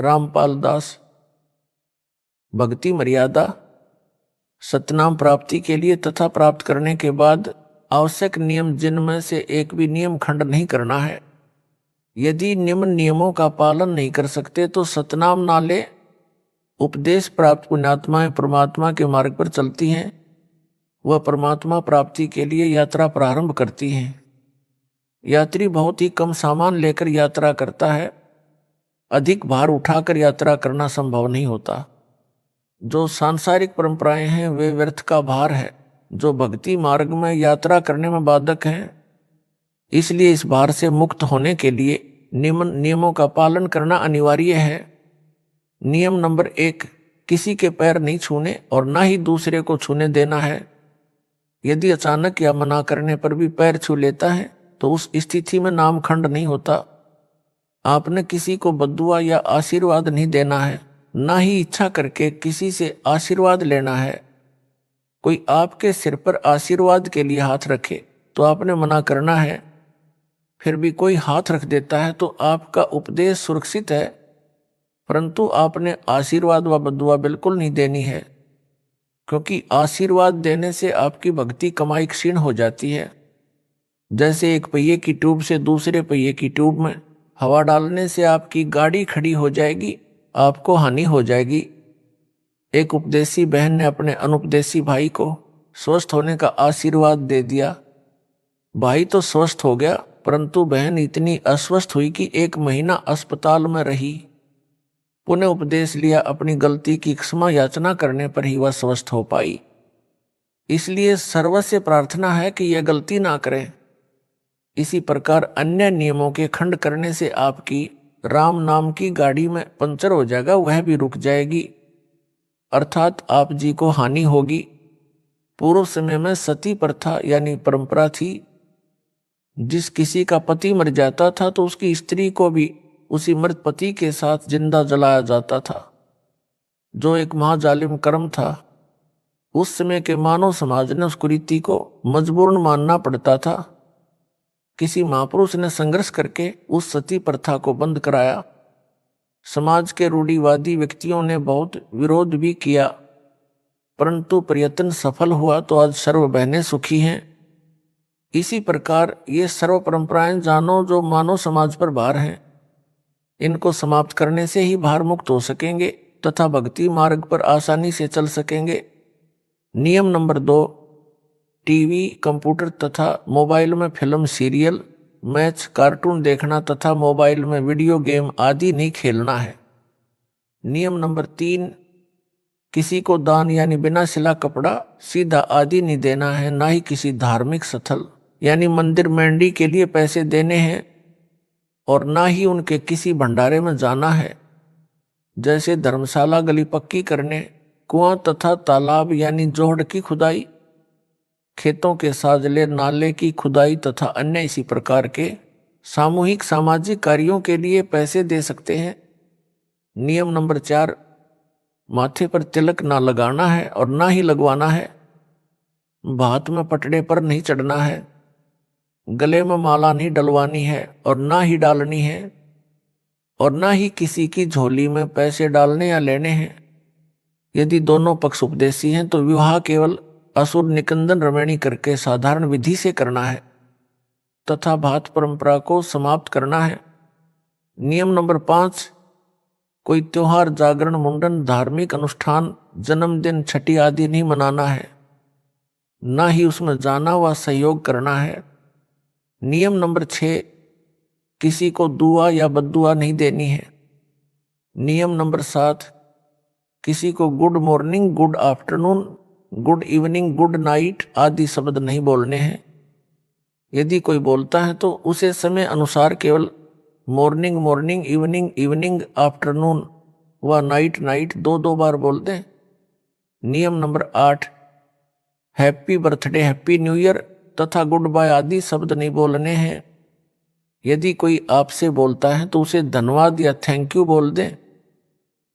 रामपाल दास। भक्ति मर्यादा। सतनाम प्राप्ति के लिए तथा प्राप्त करने के बाद आवश्यक नियम जिनमें से एक भी नियम खंड नहीं करना है। यदि निम्न नियमों का पालन नहीं कर सकते तो सतनाम ना ले। उपदेश प्राप्त पुण्यात्माएं परमात्मा के मार्ग पर चलती हैं, वह परमात्मा प्राप्ति के लिए यात्रा प्रारंभ करती हैं। यात्री बहुत ही कम सामान लेकर यात्रा करता है, अधिक भार उठाकर यात्रा करना संभव नहीं होता। जो सांसारिक परंपराएं हैं वे व्यर्थ का भार है, जो भक्ति मार्ग में यात्रा करने में बाधक है। इसलिए इस भार से मुक्त होने के लिए नियमों का पालन करना अनिवार्य है। नियम नंबर 1, किसी के पैर नहीं छूने और ना ही दूसरे को छूने देना है। यदि अचानक या मना करने पर भी पैर छू लेता है तो उस स्थिति में नामखंड नहीं होता। आपने किसी को बद्दुआ या आशीर्वाद नहीं देना है, ना ही इच्छा करके किसी से आशीर्वाद लेना है। कोई आपके सिर पर आशीर्वाद के लिए हाथ रखे तो आपने मना करना है। फिर भी कोई हाथ रख देता है तो आपका उपदेश सुरक्षित है, परंतु आपने आशीर्वाद व बद्दुआ बिल्कुल नहीं देनी है, क्योंकि आशीर्वाद देने से आपकी भक्ति कमाई क्षीण हो जाती है। जैसे एक पहिए की ट्यूब से दूसरे पहिए की ट्यूब में हवा डालने से आपकी गाड़ी खड़ी हो जाएगी, आपको हानि हो जाएगी। एक उपदेशी बहन ने अपने अनुपदेशी भाई को स्वस्थ होने का आशीर्वाद दे दिया। भाई तो स्वस्थ हो गया, परंतु बहन इतनी अस्वस्थ हुई कि 1 महीना अस्पताल में रही। पुनः उपदेश लिया, अपनी गलती की क्षमा याचना करने पर ही वह स्वस्थ हो पाई। इसलिए सर्वस्य प्रार्थना है कि यह गलती ना करें। इसी प्रकार अन्य नियमों के खंड करने से आपकी राम नाम की गाड़ी में पंचर हो जाएगा, वह भी रुक जाएगी, अर्थात आप जी को हानि होगी। पूर्व समय में सती प्रथा यानी परंपरा थी। जिस किसी का पति मर जाता था तो उसकी स्त्री को भी उसी मृत पति के साथ जिंदा जलाया जाता था, जो एक महाजालिम कर्म था। उस समय के मानव समाज ने उस कुरीति को मजबूरन मानना पड़ता था। किसी महापुरुष ने संघर्ष करके उस सती प्रथा को बंद कराया। समाज के रूढ़िवादी व्यक्तियों ने बहुत विरोध भी किया, परंतु प्रयत्न सफल हुआ तो आज सर्व बहनें सुखी हैं। इसी प्रकार ये सर्व परंपराएं जानो जो मानव समाज पर भार हैं, इनको समाप्त करने से ही भार मुक्त हो सकेंगे तथा भक्ति मार्ग पर आसानी से चल सकेंगे। नियम नंबर 2, टीवी, कंप्यूटर तथा मोबाइल में फिल्म, सीरियल, मैच, कार्टून देखना तथा मोबाइल में वीडियो गेम आदि नहीं खेलना है। नियम नंबर 3, किसी को दान यानी बिना सिला कपड़ा, सीधा आदि नहीं देना है, ना ही किसी धार्मिक स्थल यानी मंदिर मंडी के लिए पैसे देने हैं, और ना ही उनके किसी भंडारे में जाना है। जैसे धर्मशाला गली पक्की करने, कुआं तथा तालाब यानी जोहड़ की खुदाई, खेतों के साजले, नाले की खुदाई तथा अन्य इसी प्रकार के सामूहिक सामाजिक कार्यों के लिए पैसे दे सकते हैं। नियम नंबर 4, माथे पर तिलक ना लगाना है और ना ही लगवाना है। भात में पटड़े पर नहीं चढ़ना है। गले में माला नहीं डलवानी है और ना ही डालनी है, और ना ही किसी की झोली में पैसे डालने या लेने हैं। यदि दोनों पक्ष उपदेशी हैं तो विवाह केवल असुर निकंदन रमणी करके साधारण विधि से करना है तथा भात परंपरा को समाप्त करना है। नियम नंबर 5, कोई त्योहार, जागरण, मुंडन, धार्मिक अनुष्ठान, जन्मदिन, छठी आदि नहीं मनाना है, ना ही उसमें जाना व सहयोग करना है। नियम नंबर 6, किसी को दुआ या बद्दुआ नहीं देनी है। नियम नंबर 7, किसी को good morning, good afternoon, good evening, good night आदि शब्द नहीं बोलने हैं। यदि कोई बोलता है तो उसे समय अनुसार केवल morning morning, evening evening, afternoon व नाइट नाइट 2-2 बार बोल दें। नियम number 8, happy birthday, happy new year तथा गुड बाय आदि शब्द नहीं बोलने हैं। यदि कोई आपसे बोलता है तो उसे धन्यवाद या थैंक यू बोल दें।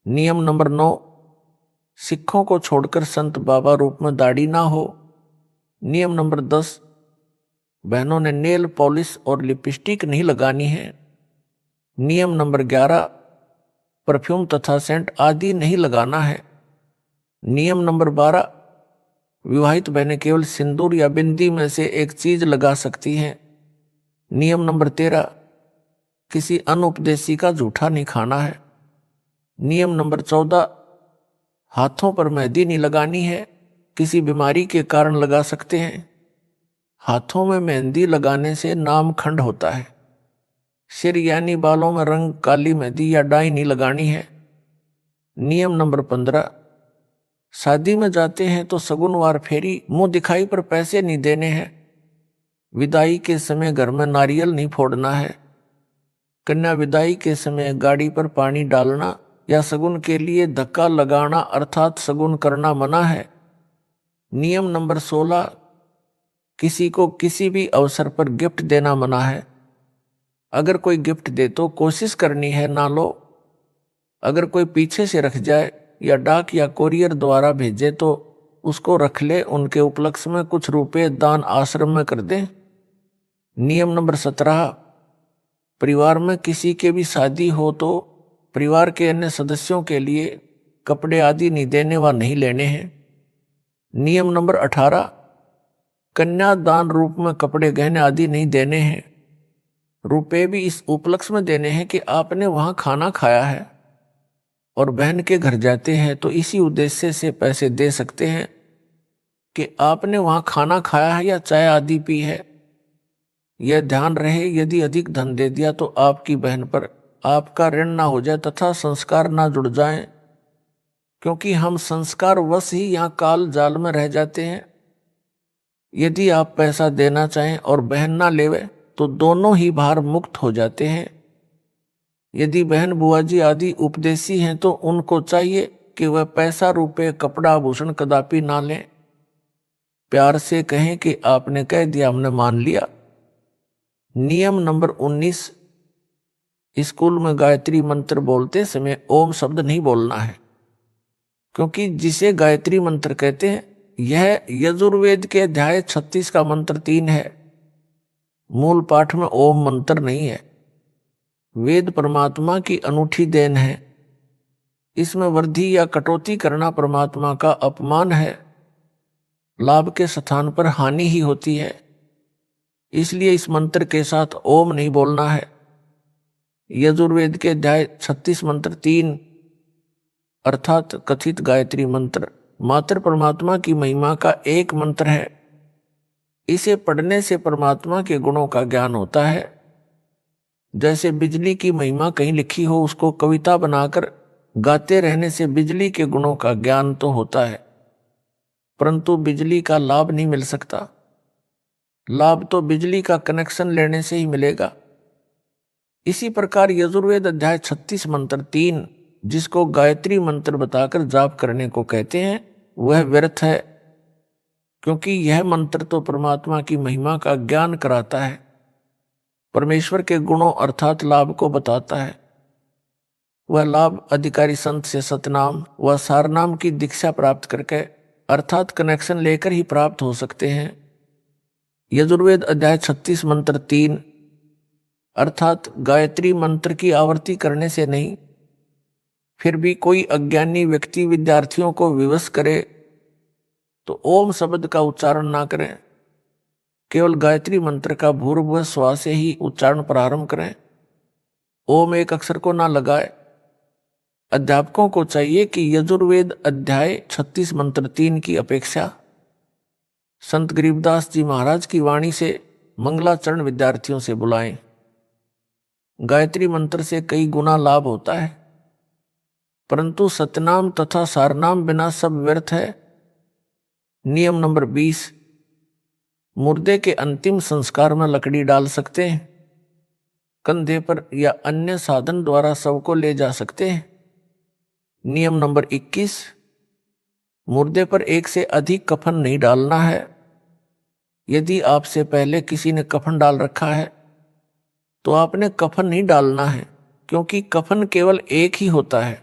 नियम नंबर 9, सिखों को छोड़कर संत बाबा रूप में दाढ़ी ना हो। नियम नंबर 10, बहनों ने नेल पॉलिश और लिपस्टिक नहीं लगानी है। नियम नंबर 11, परफ्यूम तथा सेंट आदि नहीं लगाना है। नियम नंबर 12, विवाहित बहनें केवल सिंदूर या बिंदी में से एक चीज लगा सकती हैं। नियम नंबर 13, किसी अनुपदेशी का जूठा नहीं खाना है। नियम नंबर 14, हाथों पर मेहंदी नहीं लगानी है, किसी बीमारी के कारण लगा सकते हैं। हाथों में मेहंदी लगाने से नामखंड होता है। सिर यानी बालों में रंग काली मेहंदी या डाई नहीं लगानी है। नियम नंबर 15, शादी में जाते हैं तो सगुनवार फेरी मुंह दिखाई पर पैसे नहीं देने हैं। विदाई के समय घर में नारियल नहीं फोड़ना है। कन्या विदाई के समय गाड़ी पर पानी डालना या शगुन के लिए धक्का लगाना अर्थात शगुन करना मना है। नियम नंबर 16, किसी को किसी भी अवसर पर गिफ्ट देना मना है। अगर कोई गिफ्ट दे तो कोशिश करनी है ना लो। अगर कोई पीछे से रख जाए या डाक या कोरियर द्वारा भेजे तो उसको रख ले, उनके उपलक्ष्य में कुछ रुपए दान आश्रम में कर दे। नियम नंबर 17, परिवार में किसी के भी शादी हो तो परिवार के अन्य सदस्यों के लिए कपड़े आदि नहीं देने व नहीं लेने हैं। नियम नंबर 18, कन्या दान रूप में कपड़े गहने आदि नहीं देने हैं। रुपए भी इस उपलक्ष्य में देने हैं कि आपने वहां खाना खाया है और बहन के घर जाते हैं तो इसी उद्देश्य से पैसे दे सकते हैं कि आपने वहां खाना खाया है या चाय आदि पी है। यह ध्यान रहे, यदि अधिक धन दे दिया तो आपकी बहन पर आपका ऋण ना हो जाए तथा संस्कार ना जुड़ जाएं, क्योंकि हम संस्कार वश ही यहाँ काल जाल में रह जाते हैं। यदि आप पैसा देना चाहें और बहन ना लेवे तो दोनों ही भार मुक्त हो जाते हैं। यदि बहन बुआ जी आदि उपदेशी हैं तो उनको चाहिए कि वह पैसा रुपए कपड़ा आभूषण कदापि ना लें। प्यार से कहें कि आपने कह दिया, हमने मान लिया। नियम नंबर 19, स्कूल में गायत्री मंत्र बोलते समय ओम शब्द नहीं बोलना है, क्योंकि जिसे गायत्री मंत्र कहते हैं यह यजुर्वेद के अध्याय 36 का मंत्र 3 है। मूल पाठ में ओम मंत्र नहीं है। वेद परमात्मा की अनूठी देन है। इसमें वृद्धि या कटौती करना परमात्मा का अपमान है। लाभ के स्थान पर हानि ही होती है। इसलिए इस मंत्र के साथ ओम नहीं बोलना है। यजुर्वेद के अध्याय 36 मंत्र 3 अर्थात कथित गायत्री मंत्र मात्र परमात्मा की महिमा का एक मंत्र है। इसे पढ़ने से परमात्मा के गुणों का ज्ञान होता है। जैसे बिजली की महिमा कहीं लिखी हो, उसको कविता बनाकर गाते रहने से बिजली के गुणों का ज्ञान तो होता है, परंतु बिजली का लाभ नहीं मिल सकता। लाभ तो बिजली का कनेक्शन लेने से ही मिलेगा। इसी प्रकार यजुर्वेद अध्याय 36 मंत्र 3 जिसको गायत्री मंत्र बताकर जाप करने को कहते हैं वह व्यर्थ है, क्योंकि यह मंत्र तो परमात्मा की महिमा का ज्ञान कराता है, परमेश्वर के गुणों अर्थात लाभ को बताता है। वह लाभ अधिकारी संत से सतनाम व सारनाम की दीक्षा प्राप्त करके अर्थात कनेक्शन लेकर ही प्राप्त हो सकते हैं। यजुर्वेद अध्याय 36 मंत्र 3 अर्थात गायत्री मंत्र की आवृत्ति करने से नहीं। फिर भी कोई अज्ञानी व्यक्ति विद्यार्थियों को विवश करे तो ओम शब्द का उच्चारण ना करें, केवल गायत्री मंत्र का भूर्भुव श्वास से ही उच्चारण प्रारंभ करें। ओम एक अक्षर को ना लगाए। अध्यापकों को चाहिए कि यजुर्वेद अध्याय 36 मंत्र 3 की अपेक्षा संत गरीबदास जी महाराज की वाणी से मंगलाचरण विद्यार्थियों से बुलाएं। गायत्री मंत्र से कई गुना लाभ होता है, परंतु सतनाम तथा सारनाम बिना सब व्यर्थ है। नियम नंबर 20, मुर्दे के अंतिम संस्कार में लकड़ी डाल सकते हैं, कंधे पर या अन्य साधन द्वारा शव को ले जा सकते हैं। नियम नंबर 21, मुर्दे पर एक से अधिक कफन नहीं डालना है। यदि आपसे पहले किसी ने कफन डाल रखा है तो आपने कफन नहीं डालना है, क्योंकि कफन केवल एक ही होता है।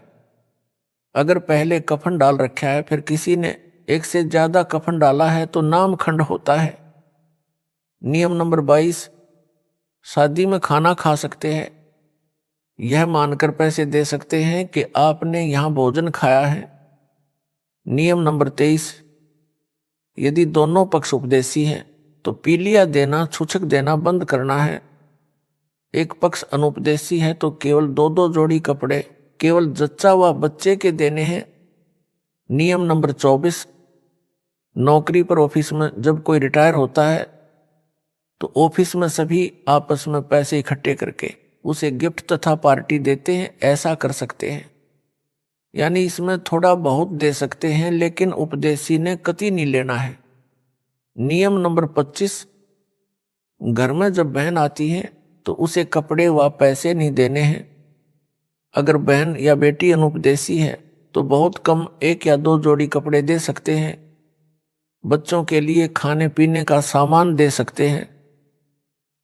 अगर पहले कफन डाल रखा है फिर किसी ने एक से ज्यादा कफन डाला है तो नाम खंड होता है। नियम नंबर 22, शादी में खाना खा सकते हैं, यह मानकर पैसे दे सकते हैं कि आपने यहां भोजन खाया है। नियम नंबर 23, यदि दोनों पक्ष उपदेशी हैं तो पीलिया देना, छूछक देना बंद करना है। एक पक्ष अनुपदेशी है तो केवल 2-2 जोड़ी कपड़े केवल जच्चा व बच्चे के देने हैं। नियम नंबर 24, नौकरी पर ऑफिस में जब कोई रिटायर होता है तो ऑफिस में सभी आपस में पैसे इकट्ठे करके उसे गिफ्ट तथा पार्टी देते हैं। ऐसा कर सकते हैं, यानी इसमें थोड़ा बहुत दे सकते हैं, लेकिन उपदेशी ने कतई नहीं लेना है। नियम नंबर 25, घर में जब बहन आती है तो उसे कपड़े व पैसे नहीं देने हैं। अगर बहन या बेटी अनुपदेशी है तो बहुत कम 1 या 2 जोड़ी कपड़े दे सकते हैं। बच्चों के लिए खाने पीने का सामान दे सकते हैं।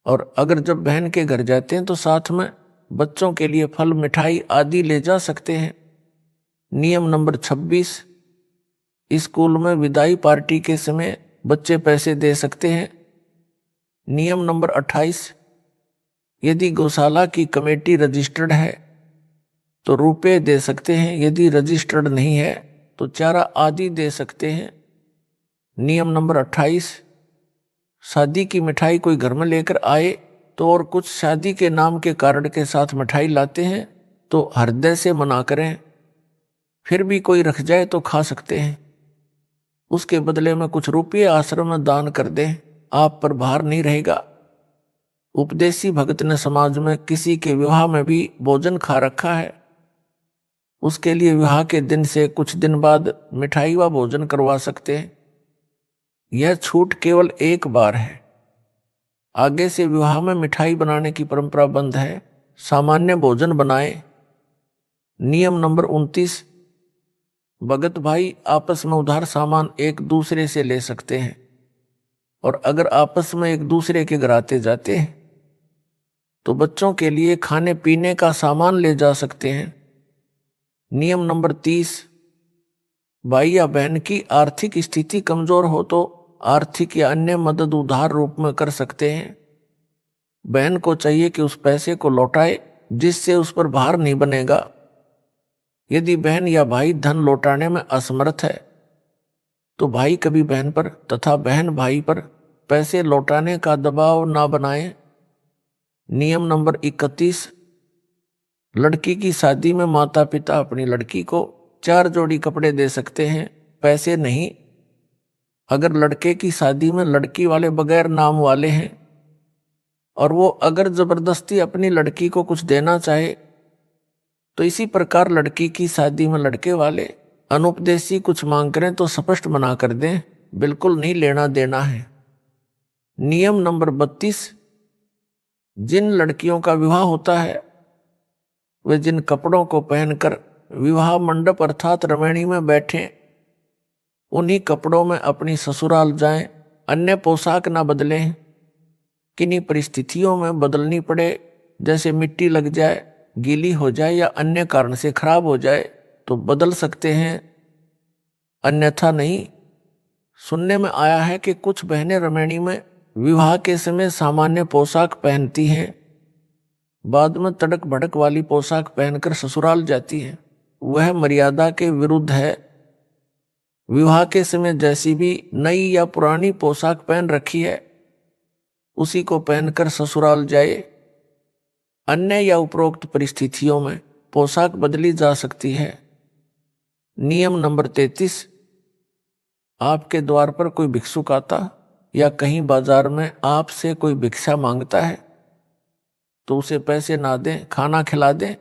और अगर जब बहन के घर जाते हैं तो साथ में बच्चों के लिए फल, मिठाई आदि ले जा सकते हैं। नियम नंबर 26, स्कूल में विदाई पार्टी के समय बच्चे पैसे दे सकते हैं। नियम नंबर 28, यदि गौशाला की कमेटी रजिस्टर्ड है तो रुपए दे सकते हैं, यदि रजिस्टर्ड नहीं है तो चारा आदि दे सकते हैं। नियम नंबर 28, शादी की मिठाई कोई घर में लेकर आए तो और कुछ शादी के नाम के कार्ड के साथ मिठाई लाते हैं तो हृदय से मना करें। फिर भी कोई रख जाए तो खा सकते हैं, उसके बदले में कुछ रुपये आश्रम में दान कर दें, आप पर भार नहीं रहेगा। उपदेशी भगत ने समाज में किसी के विवाह में भी भोजन खा रखा है, उसके लिए विवाह के दिन से कुछ दिन बाद मिठाई व भोजन करवा सकते हैं। यह छूट केवल एक बार है, आगे से विवाह में मिठाई बनाने की परंपरा बंद है, सामान्य भोजन बनाए। नियम नंबर 29, भगत भाई आपस में उधार सामान एक दूसरे से ले सकते हैं, और अगर आपस में एक दूसरे के घर आते जाते हैं तो बच्चों के लिए खाने पीने का सामान ले जा सकते हैं। नियम नंबर 30, भाई या बहन की आर्थिक स्थिति कमजोर हो तो आर्थिक या अन्य मदद उधार रूप में कर सकते हैं। बहन को चाहिए कि उस पैसे को लौटाए जिससे उस पर भार नहीं बनेगा। यदि बहन या भाई धन लौटाने में असमर्थ है तो भाई कभी बहन पर तथा बहन भाई पर पैसे लौटाने का दबाव ना बनाए। नियम नंबर 31, लड़की की शादी में माता पिता अपनी लड़की को 4 जोड़ी कपड़े दे सकते हैं, पैसे नहीं। अगर लड़के की शादी में लड़की वाले बगैर नाम वाले हैं और वो अगर जबरदस्ती अपनी लड़की को कुछ देना चाहे तो इसी प्रकार लड़की की शादी में लड़के वाले अनुपदेशी कुछ मांग करें तो स्पष्ट मना कर दें, बिल्कुल नहीं लेना देना है। नियम नंबर 32, जिन लड़कियों का विवाह होता है वे जिन कपड़ों को पहनकर विवाह मंडप अर्थात रमणी में बैठें उन्हीं कपड़ों में अपनी ससुराल जाएं, अन्य पोशाक ना बदलें। किन्हीं परिस्थितियों में बदलनी पड़े, जैसे मिट्टी लग जाए, गीली हो जाए या अन्य कारण से खराब हो जाए तो बदल सकते हैं, अन्यथा नहीं। सुनने में आया है कि कुछ बहनें रमणी में विवाह के समय सामान्य पोशाक पहनती हैं, बाद में तड़क भड़क वाली पोशाक पहनकर ससुराल जाती हैं। वह मर्यादा के विरुद्ध है। विवाह के समय जैसी भी नई या पुरानी पोशाक पहन रखी है उसी को पहनकर ससुराल जाए। अन्य या उपरोक्त परिस्थितियों में पोशाक बदली जा सकती है। नियम नंबर 33, आपके द्वार पर कोई भिक्षुक आता या कहीं बाजार में आपसे कोई भिक्षा मांगता है तो उसे पैसे ना दें, खाना खिला दें।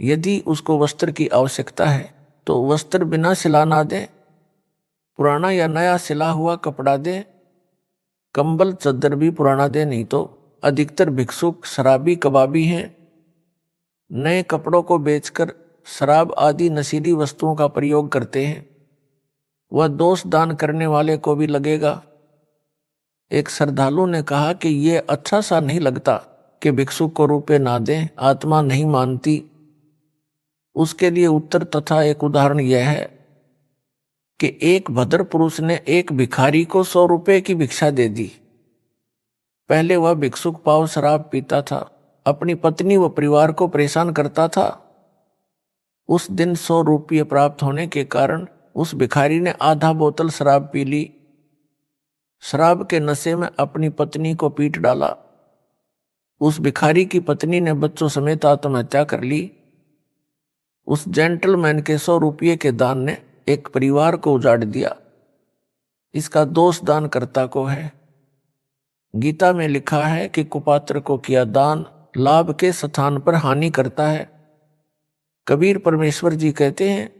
यदि उसको वस्त्र की आवश्यकता है तो वस्त्र बिना सिला ना दें, पुराना या नया सिला हुआ कपड़ा दें। कंबल चद्दर भी पुराना दें, नहीं तो अधिकतर भिक्षुक शराबी कबाबी हैं। नए कपड़ों को बेचकर शराब आदि नशीली वस्तुओं का प्रयोग करते हैं, वह दोष दान करने वाले को भी लगेगा। एक श्रद्धालु ने कहा कि ये अच्छा सा नहीं लगता कि भिक्षुक को रुपए ना दें, आत्मा नहीं मानती। उसके लिए उत्तर तथा एक उदाहरण यह है कि एक भद्र पुरुष ने एक भिखारी को 100 रुपए की भिक्षा दे दी। पहले वह भिक्षुक पाव शराब पीता था, अपनी पत्नी व परिवार को परेशान करता था। उस दिन 100 रुपये प्राप्त होने के कारण उस भिखारी ने आधा बोतल शराब पी ली। शराब के नशे में अपनी पत्नी को पीट डाला। उस भिखारी की पत्नी ने बच्चों समेत आत्महत्या कर ली। उस जेंटलमैन के 100 रुपये के दान ने एक परिवार को उजाड़ दिया। इसका दोष दानकर्ता को है। गीता में लिखा है कि कुपात्र को किया दान लाभ के स्थान पर हानि करता है। कबीर परमेश्वर जी कहते हैं,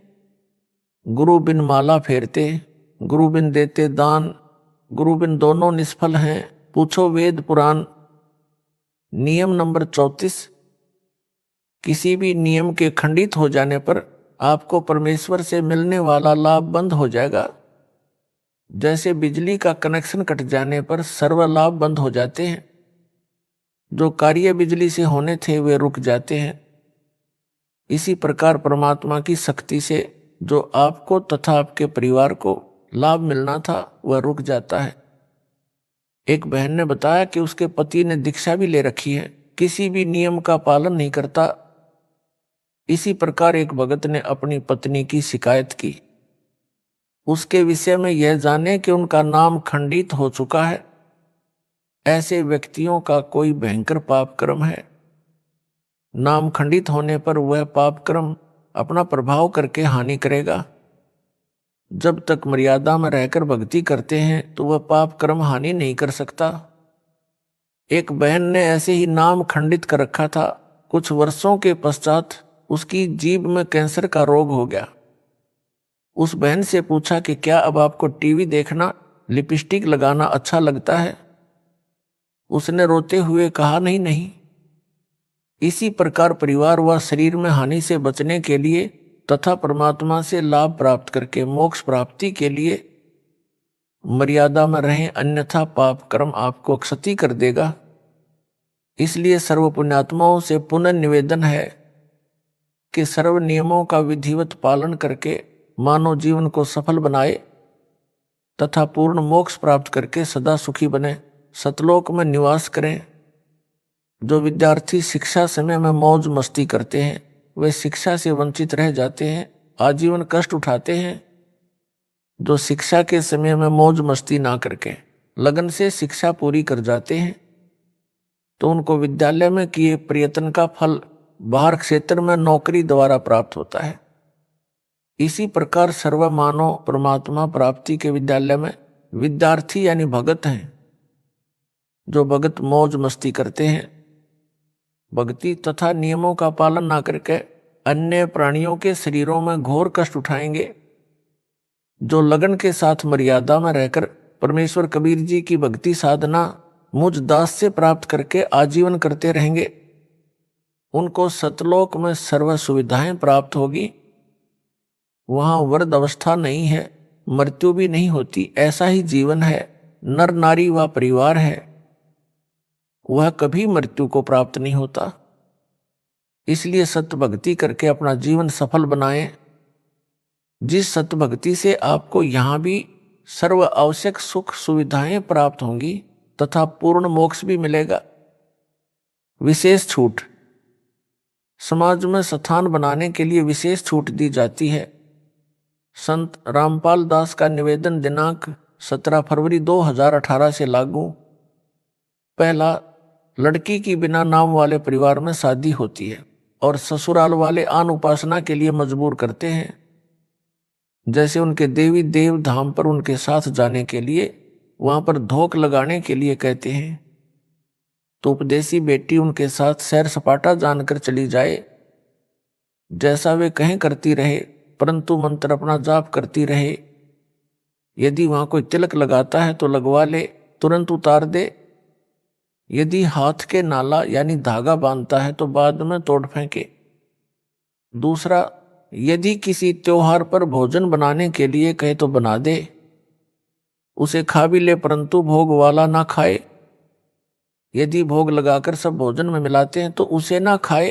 गुरु बिन माला फेरते, गुरु बिन देते दान, गुरु बिन दोनों निष्फल हैं, पूछो वेद पुराण। नियम नंबर 34, किसी भी नियम के खंडित हो जाने पर आपको परमेश्वर से मिलने वाला लाभ बंद हो जाएगा। जैसे बिजली का कनेक्शन कट जाने पर सर्व लाभ बंद हो जाते हैं, जो कार्य बिजली से होने थे वे रुक जाते हैं। इसी प्रकार परमात्मा की शक्ति से जो आपको तथा आपके परिवार को लाभ मिलना था वह रुक जाता है। एक बहन ने बताया कि उसके पति ने दीक्षा भी ले रखी है, किसी भी नियम का पालन नहीं करता। इसी प्रकार एक भगत ने अपनी पत्नी की शिकायत की। उसके विषय में यह जाने कि उनका नाम खंडित हो चुका है। ऐसे व्यक्तियों का कोई भयंकर पाप कर्म है। नाम खंडित होने पर वह पाप कर्म अपना प्रभाव करके हानि करेगा। जब तक मर्यादा में रहकर भक्ति करते हैं तो वह पाप कर्म हानि नहीं कर सकता। एक बहन ने ऐसे ही नाम खंडित कर रखा था। कुछ वर्षों के पश्चात उसकी जीभ में कैंसर का रोग हो गया। उस बहन से पूछा कि क्या अब आपको टीवी देखना, लिपस्टिक लगाना अच्छा लगता है? उसने रोते हुए कहा, नहीं नहीं। इसी प्रकार परिवार व शरीर में हानि से बचने के लिए तथा परमात्मा से लाभ प्राप्त करके मोक्ष प्राप्ति के लिए मर्यादा में रहें, अन्यथा पाप कर्म आपको क्षति कर देगा। इसलिए सर्व पुण्यात्माओं से पुनः निवेदन है कि सर्व नियमों का विधिवत पालन करके मानव जीवन को सफल बनाए तथा पूर्ण मोक्ष प्राप्त करके सदा सुखी बने, सतलोक में निवास करें। जो विद्यार्थी शिक्षा समय में मौज मस्ती करते हैं वे शिक्षा से वंचित रह जाते हैं, आजीवन कष्ट उठाते हैं। जो शिक्षा के समय में मौज मस्ती ना करके लगन से शिक्षा पूरी कर जाते हैं तो उनको विद्यालय में किए प्रयत्न का फल बाहर क्षेत्र में नौकरी द्वारा प्राप्त होता है। इसी प्रकार सर्व मानव परमात्मा प्राप्ति के विद्यालय में विद्यार्थी यानी भगत हैं। जो भगत मौज मस्ती करते हैं, भक्ति तथा नियमों का पालन ना करके अन्य प्राणियों के शरीरों में घोर कष्ट उठाएंगे। जो लगन के साथ मर्यादा में रहकर परमेश्वर कबीर जी की भक्ति साधना मुझ दास से प्राप्त करके आजीवन करते रहेंगे, उनको सतलोक में सर्व सुविधाएं प्राप्त होगी। वहां वृद्ध अवस्था नहीं है, मृत्यु भी नहीं होती। ऐसा ही जीवन है, नर नारी व परिवार है, वह कभी मृत्यु को प्राप्त नहीं होता। इसलिए सत्य भक्ति करके अपना जीवन सफल बनाएं। जिस सत्य भक्ति से आपको यहां भी सर्व आवश्यक सुख सुविधाएं प्राप्त होंगी तथा पूर्ण मोक्ष भी मिलेगा। विशेष छूट, समाज में स्थान बनाने के लिए विशेष छूट दी जाती है। संत रामपाल दास का निवेदन दिनांक 17 फरवरी 2018 से लागू। पहला, लड़की की बिना नाम वाले परिवार में शादी होती है और ससुराल वाले आन उपासना के लिए मजबूर करते हैं। जैसे उनके देवी देव धाम पर उनके साथ जाने के लिए, वहां पर धोख लगाने के लिए कहते हैं, तो उपदेशी बेटी उनके साथ सैर सपाटा जानकर चली जाए। जैसा वे कहें करती रहे, परंतु मंत्र अपना जाप करती रहे। यदि वहां कोई तिलक लगाता है तो लगवा ले, तुरंत उतार दे। यदि हाथ के नाला यानी धागा बांधता है तो बाद में तोड़ फेंके। दूसरा, यदि किसी त्योहार पर भोजन बनाने के लिए कहे तो बना दे, उसे खा भी ले, परंतु भोग वाला ना खाए। यदि भोग लगाकर सब भोजन में मिलाते हैं तो उसे ना खाए,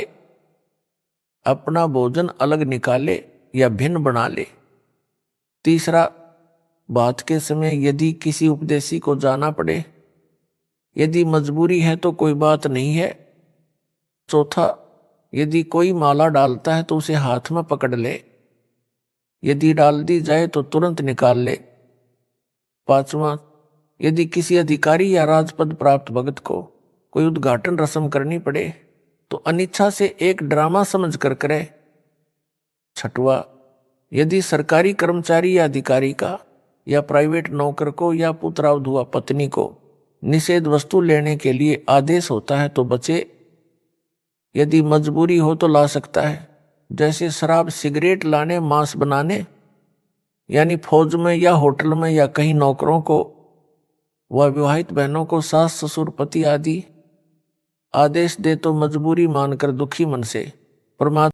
अपना भोजन अलग निकाले या भिन्न बना ले। तीसरा, बात के समय यदि किसी उपदेशी को जाना पड़े, यदि मजबूरी है तो कोई बात नहीं है, चौथा, यदि कोई माला डालता है तो उसे हाथ में पकड़ ले, यदि डाल दी जाए तो तुरंत निकाल ले। पांचवा, यदि किसी अधिकारी या राजपद प्राप्त भगत को कोई उद्घाटन रस्म करनी पड़े तो अनिच्छा से एक ड्रामा समझ कर करे। छठवा, यदि सरकारी कर्मचारी या अधिकारी का या प्राइवेट नौकर को या पुत्रावधुआ पत्नी को निषेध वस्तु लेने के लिए आदेश होता है तो बचे, यदि मजबूरी हो तो ला सकता है, जैसे शराब सिगरेट लाने, मांस बनाने, यानी फौज में या होटल में या कहीं नौकरों को व विवाहित बहनों को सास ससुर पति आदि आदेश दे तो मजबूरी मानकर दुखी मन से परमात्मा